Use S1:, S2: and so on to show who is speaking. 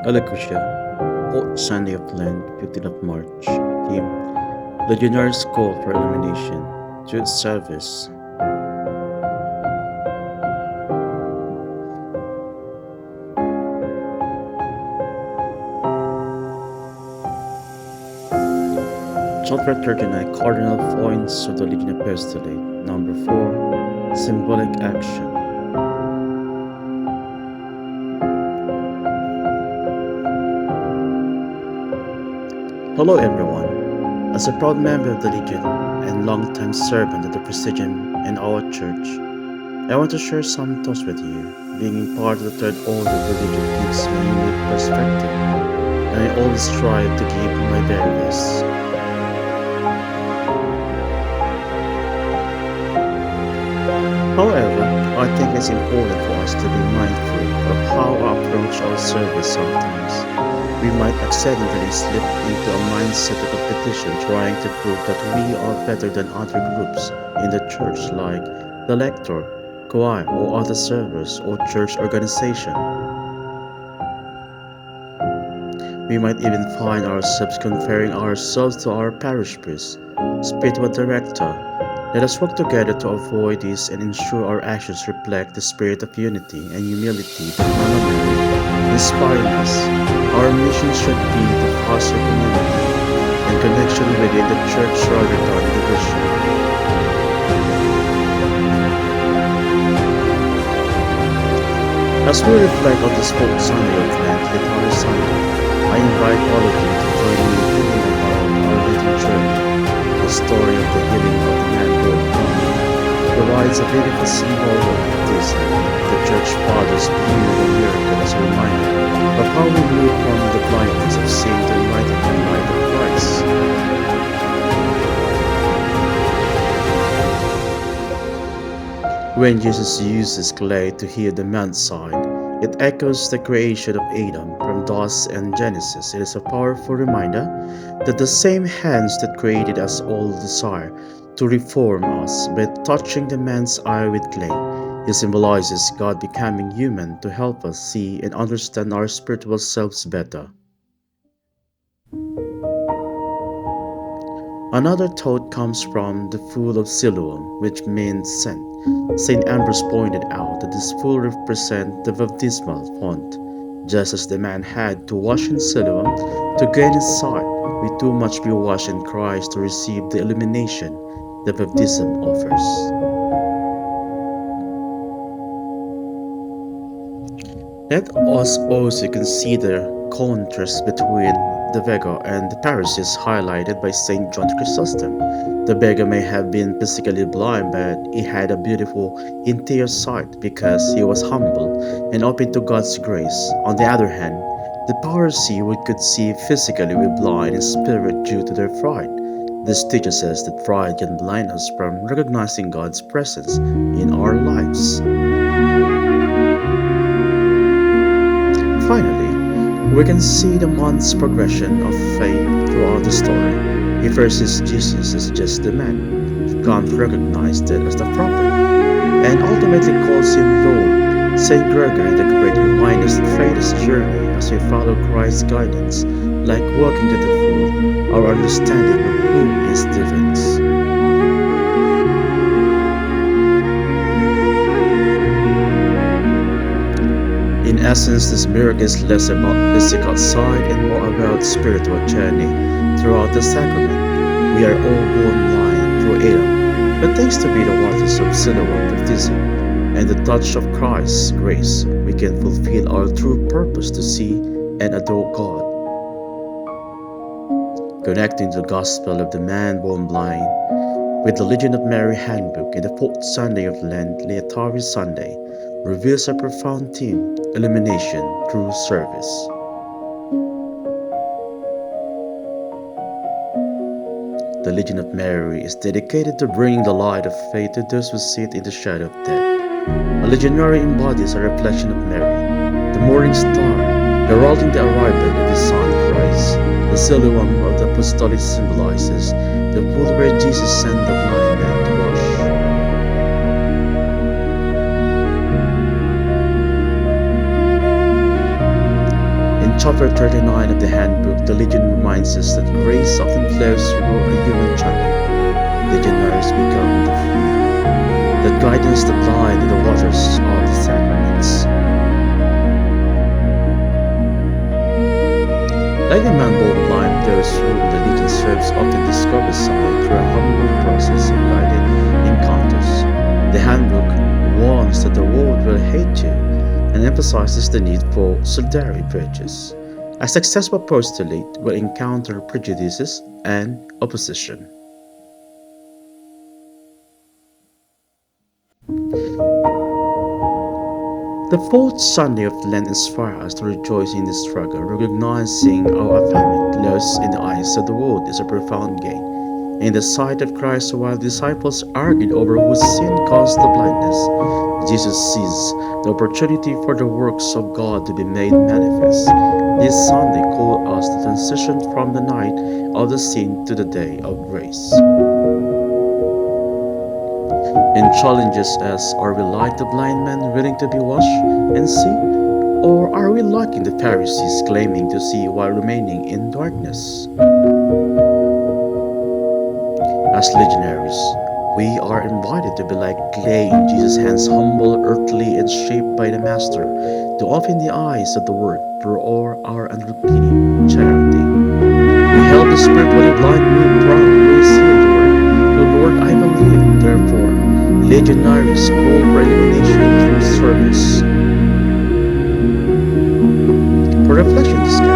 S1: Allocutio, 4th Sunday of Lent, 15th of March. Theme: Legionaries call for Illumination. Youth service. Chapter 39, Cardinal Points of the Legion Apostolate. Number 4, Symbolic Action. Hello everyone. As a proud member of the Legion and longtime servant of the Praesidium and our church, I want to share some thoughts with you. Being part of the third order of the Legion gives me a unique perspective, and I always strive to give my very best. However, I think it's important for us to be mindful of how we approach our service sometimes. We might accidentally slip into a mindset of competition trying to prove that we are better than other groups in the church like the lector, choir, or other servers or church organization. We might even find ourselves comparing ourselves to our parish priest, spiritual director. Let us work together to avoid this and ensure our actions reflect the spirit of unity and humility that Mama Mary inspired us. Our mission should be to foster community and connection within the church rather than division. As we reflect on this 4th Sunday of Lent, Laetare Sunday, I invite all of you to join me in thinking about our little journey. The story of the healing of the man born blind provides a beautiful symbol of baptism. The Church Fathers view the miracle as a reminder of how we move from the blindness of sin to enlightened light of Christ. When Jesus uses clay to heal the man's side, it echoes the creation of Adam from dust and Genesis. It is a powerful reminder that the same hands that created us all desire to reform us by touching the man's eye with clay. It symbolizes God becoming human to help us see and understand our spiritual selves better. Another thought comes from the Pool of Siloam, which means sent. St. Ambrose pointed out that this pool represents the baptismal font. Just as the man had to wash in Siloam to gain his sight, we too must be washed in Christ to receive the illumination the baptism offers. Let us also consider contrast between the beggar and the Pharisees highlighted by St. John Chrysostom. The beggar may have been physically blind, but he had a beautiful interior sight because he was humble and open to God's grace. On the other hand, the Pharisee could see physically with blind in spirit due to their pride. This teaches us that pride can blind us from recognizing God's presence in our lives. Finally, we can see the month's progression of faith throughout the story. He first sees Jesus as just the man, Kant recognized it as the prophet, and ultimately calls him Lord. Saint Gregory the Great reminds us that faith is a journey as we follow Christ's guidance, like walking to the foot, our understanding of who is deepens. In essence, this miracle is less about physical sight and more about spiritual journey throughout the sacrament. We are all born blind through Adam, but thanks to be the waters of Siloam baptism and the touch of Christ's grace, we can fulfill our true purpose to see and adore God. Connecting the Gospel of the man born blind with the Legion of Mary handbook in the 4th Sunday of Lent, Laetare Sunday, reveals a profound theme: illumination through service. The Legion of Mary is dedicated to bringing the light of faith to those who sit in the shadow of death. A legionary embodies a reflection of Mary, the morning star, heralding the arrival of the Son Christ. The Siloam of the Apostolate symbolizes the pool where Jesus sent the blind man to wash. Chapter 39 of the handbook, the Legion reminds us that grace often flows through a human channel. Legionaries become the fluid that guidance the blind in the waters of the sacraments. Like the man born blind, those whom the Legion serves often discover sight through a humble process of guided encounters. The handbook warns that the world will hate you and emphasizes the need for solidary virtues. A successful apostolate will encounter prejudices and opposition. The fourth Sunday of Lent inspires us to rejoice in the struggle, recognizing our apparent loss in the eyes of the world is a profound gain. In the sight of Christ, while the disciples argued over whose sin caused the blindness, Jesus sees the opportunity for the works of God to be made manifest. This Sunday calls us to transition from the night of the sin to the day of grace, and challenges us: are we like the blind man willing to be washed and see? Or are we like the Pharisees claiming to see while remaining in darkness? As legionaries, we are invited to be like clay in Jesus' hands, humble, earthly, and shaped by the Master, to open the eyes of the world through all our unrepeating charity. We held the spiritually blind move proud, we see, Lord, I believe, therefore, legionaries call for illumination through service. For reflection, discuss